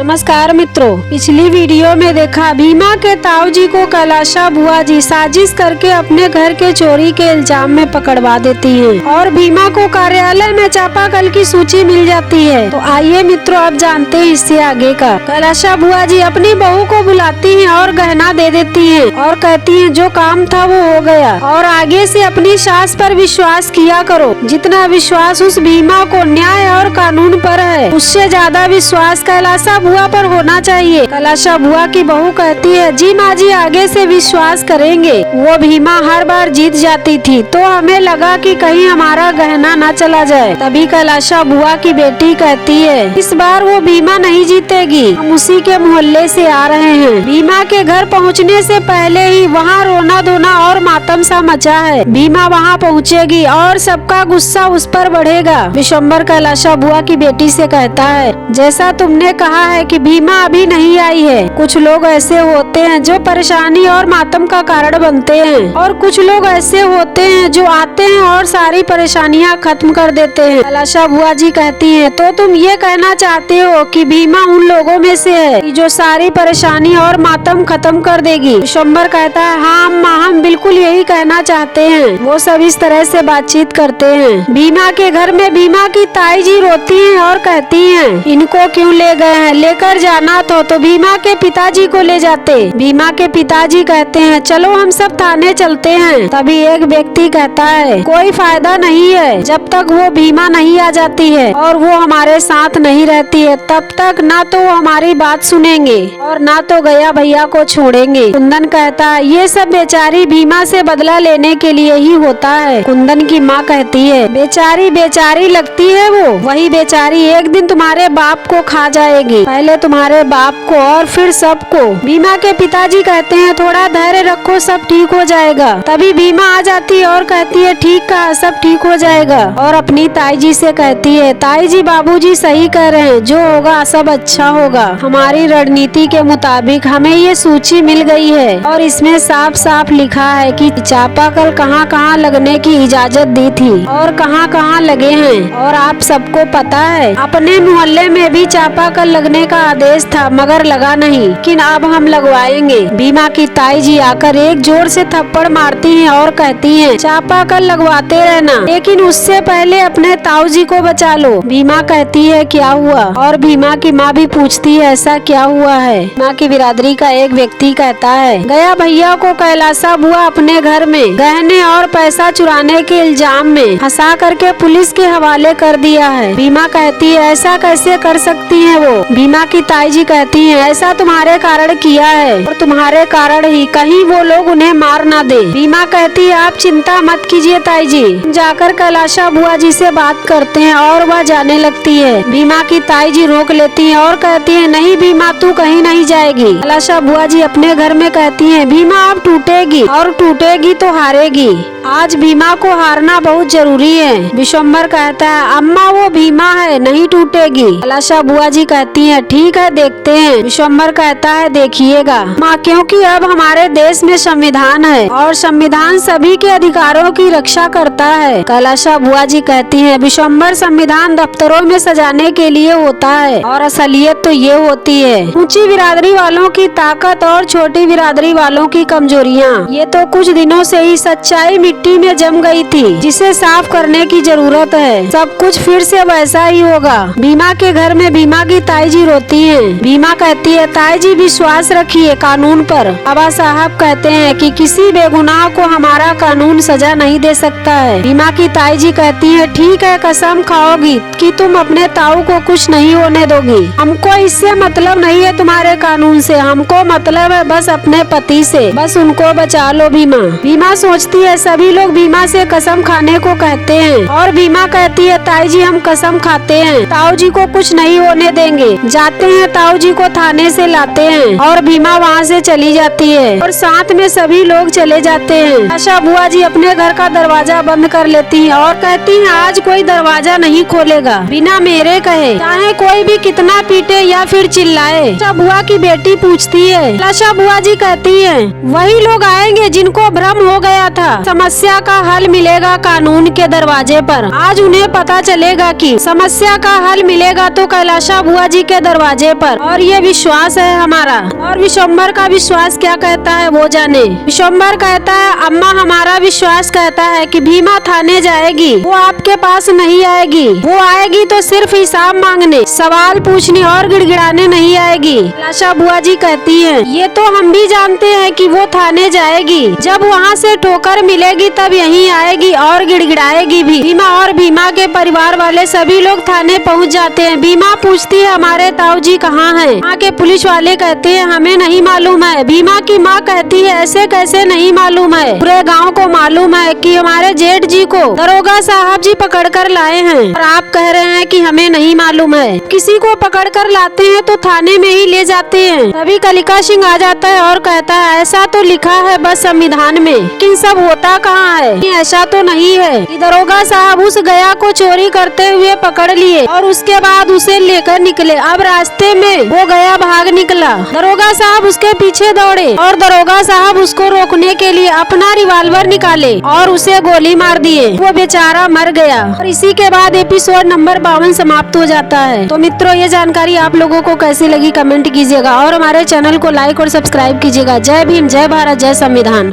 नमस्कार मित्रों, पिछली वीडियो में देखा भीमा के ताऊ जी को कैलाशा बुआ जी साजिश करके अपने घर के चोरी के इल्जाम में पकड़वा देती हैं और भीमा को कार्यालय में चापाकल की सूची मिल जाती है। तो आइए मित्रों, अब जानते हैं इससे आगे का। कैलाशा बुआ जी अपनी बहू को बुलाती हैं और गहना दे देती हैं और कहती हैं जो काम था वो हो गया और आगे से अपनी सास पर विश्वास किया करो। जितना विश्वास उस भीमा को न्याय और कानून पर है, उससे ज्यादा विश्वास कैलाशा बुआ पर होना चाहिए। कैलाशा बुआ की बहू कहती है जी माँ जी आगे से विश्वास करेंगे। वो भीमा हर बार जीत जाती थी तो हमें लगा कि कहीं हमारा गहना न चला जाए। तभी कैलाशा बुआ की बेटी कहती है इस बार वो भीमा नहीं जीतेगी, हम उसी के मोहल्ले से आ रहे हैं। भीमा के घर पहुँचने से पहले ही वहाँ रोना धोना और मातम सा मचा है। भीमा वहाँ पहुँचेगी और सबका गुस्सा उस पर बढ़ेगा। विशंबर कैलाशा बुआ की बेटी से कहता है जैसा तुमने कहा है कि भीमा अभी नहीं आई है, कुछ लोग ऐसे होते हैं जो परेशानी और मातम का कारण बनते हैं और कुछ लोग ऐसे होते हैं जो आते हैं और सारी परेशानियां खत्म कर देते हैं। कैलाशा बुआ जी कहती हैं तो तुम ये कहना चाहते हो कि भीमा उन लोगों में से है कि जो सारी परेशानी और मातम खत्म कर देगी। विशंबर कहता है हाँ अम्मा, हम बिल्कुल यही कहना चाहते हैं। वो सब इस तरह से बातचीत करते हैं। भीमा के घर में भीमा की ताई जी रोती हैं और कहती हैं इनको क्यों ले गए हैं, लेकर जाना तो भीमा के पिताजी को ले जाते। भीमा के पिताजी कहते हैं चलो हम सब थाने चलते हैं। तभी एक व्यक्ति कहता है कोई फायदा नहीं है, जब तक वो भीमा नहीं आ जाती है और वो हमारे साथ नहीं रहती है तब तक ना तो वो हमारी बात सुनेंगे और ना तो गया भैया को छोड़ेंगे। कुंदन कहता है ये सब बेचारी भीमा से बदला लेने के लिए ही होता है। कुंदन की माँ कहती है बेचारी बेचारी लगती है वो, वही बेचारी एक दिन तुम्हारे बाप को खा जाएगी, पहले तुम्हारे बाप को और फिर सबको। भीमा के पिताजी कहते हैं थोड़ा धैर्य रखो, सब ठीक हो जाएगा। तभी भीमा आ जाती है और कहती है ठीक कहा, सब ठीक हो जाएगा। और अपनी ताई जी से कहती है ताई जी बाबूजी सही कह रहे हैं, जो होगा सब अच्छा होगा। हमारी रणनीति के मुताबिक हमें ये सूची मिल गई है और इसमें साफ साफ लिखा है कि चापाकल कहाँ कहाँ लगने की इजाजत दी थी और कहाँ कहाँ लगे हैं। और आप सबको पता है अपने मोहल्ले में भी चापाकल लगने का आदेश था मगर लगा नहीं, लेकिन अब हम लगवाएंगे। भीमा की ताई जी आकर एक जोर से थप्पड़ मारती हैं और कहती हैं चापाकल लगवाते रहना, लेकिन उससे पहले अपने ताऊ जी को बचा लो। भीमा कहती है क्या हुआ और भीमा की माँ भी पूछती है ऐसा क्या हुआ है। माँ की बिरादरी का एक व्यक्ति कहता है गया भैया को कैलाशा बुआ अपने घर में गहने और पैसा चुराने के इल्जाम में फंसा करके पुलिस के हवाले कर दिया है। भीमा कहती है ऐसा कैसे कर सकती है वो। भीमा की ताई जी कहती है ऐसा तुम्हारे कारण किया है और तुम्हारे कारण ही कहीं वो लोग उन्हें मार ना दे। भीमा कहती है आप चिंता मत कीजिए ताई जी, जाकर कैलाशा बुआ जी से बात करते हैं और वह जाने लगती है। भीमा की ताई जी रोक लेती है और कहती है नहीं भीमा तू कहीं नहीं जाएगी। कैलाशा बुआ जी अपने घर में कहती है भीमा अब टूटेगी और टूटेगी तो हारेगी, आज भीमा को हारना बहुत जरूरी है। विशंबर कहता है अम्मा वो भीमा है नहीं टूटेगी। कैलाशा बुआ जी कहती है ठीक है देखते हैं। विशंबर कहता है देखिएगा माँ, क्योंकि अब हमारे देश में संविधान है और संविधान सभी के अधिकारों की रक्षा करता है। कैलाशा बुआ जी कहती है विशंबर संविधान दफ्तरों में सजाने के लिए होता है और असलियत तो ये होती है ऊंची बिरादरी वालों की ताकत और छोटी बिरादरी वालों की कमजोरियाँ। ये तो कुछ दिनों से ही सच्चाई मिट्टी में जम गई थी जिसे साफ करने की जरूरत है, सब कुछ फिर से वैसा ही होगा। भीमा के घर में भीमा की ताई जी रोती है। भीमा कहती है ताई जी विश्वास रखिए कानून पर। बाबा साहब कहते हैं कि किसी बेगुनाह को हमारा कानून सजा नहीं दे सकता है। भीमा की ताई जी कहती है ठीक है कसम खाओगी कि तुम अपने ताऊ को कुछ नहीं होने दोगी। हमको इससे मतलब नहीं है तुम्हारे कानून से, हमको मतलब है बस अपने पति से, बस उनको बचा लो भीमा। भीमा सोचती है सभी लोग भीमा से कसम खाने को कहते हैं और भीमा कहती है ताई जी हम कसम खाते हैं ताऊ जी को कुछ नहीं होने देंगे। जाते हैं ताऊ जी को थाने से लाते हैं और भीमा वहाँ से चली जाती है और साथ में सभी लोग चले जाते हैं। आशा बुआ जी अपने घर का दरवाजा बंद कर लेती हैं और कहती हैं आज कोई दरवाजा नहीं खोलेगा बिना मेरे कहे, चाहे कोई भी कितना पीटे या फिर चिल्लाए। आशा बुआ की बेटी पूछती है। आशा बुआ जी कहती है वही लोग आएंगे जिनको भ्रम हो गया था, समस्या का हल मिलेगा कानून के दरवाजे पर। आज उन्हें पता चलेगा कि समस्या का हल मिलेगा तो कैलाशा बुआ जी के दरवाजे पर, और ये विश्वास है हमारा। और विश्वम्बर का विश्वास क्या कहता है वो जाने। विश्वम्बर कहता है, अम्मा हमारा विश्वास कहता है कि भीमा थाने जाएगी, वो आपके पास नहीं आएगी। वो आएगी तो सिर्फ हिसाब मांगने, सवाल पूछने और गिड़गिड़ाने नहीं आएगी। कैलाशा बुआ जी कहती है, ये तो हम भी जानते हैं कि वो थाने जाएगी, जब वहाँ से ठोकर मिलेगी तब यहीं आएगी और गिड़गिड़ाएगी भी। भीमा और भीमा के परिवार वाले सभी लोग थाने पहुँच जाते हैं। भीमा पूछती है, हमारे ताऊ जी कहाँ हैं? वहाँ के पुलिस वाले कहते हैं, हमें नहीं मालूम है। भीमा की माँ कहती है, ऐसे कैसे नहीं मालूम है? पूरे गाँव को मालूम है कि हमारे जेठ जी को दरोगा साहब जी पकड़ कर लाए हैं, और आप कह रहे हैं कि हमें नहीं मालूम है। किसी को पकड़ कर लाते हैं तो थाने में ही ले जाते हैं। तभी कलिका सिंह आ जाता है और कहता है, ऐसा तो लिखा है बस संविधान में, लेकिन सब होता कहाँ है? ऐसा तो नहीं है कि दरोगा साहब उस गया को चोरी करते हुए पकड़ लिए और उसके बाद उसे लेकर निकले। अब रास्ते में वो गया भाग निकला, दरोगा साहब उसके पीछे दौड़े और दरोगा साहब उसको रोकने के लिए अपना रिवॉल्वर निकाले और उसे गोली मार दिए। वो बेचारा मर गया। और इसी के बाद एपिसोड नंबर 52 समाप्त हो जाता है। तो मित्रों, ये जानकारी आप लोगों को कैसी लगी कमेंट कीजिएगा और हमारे चैनल को लाइक और सब्सक्राइब कीजिएगा। जय भीम, जय भारत, जय संविधान।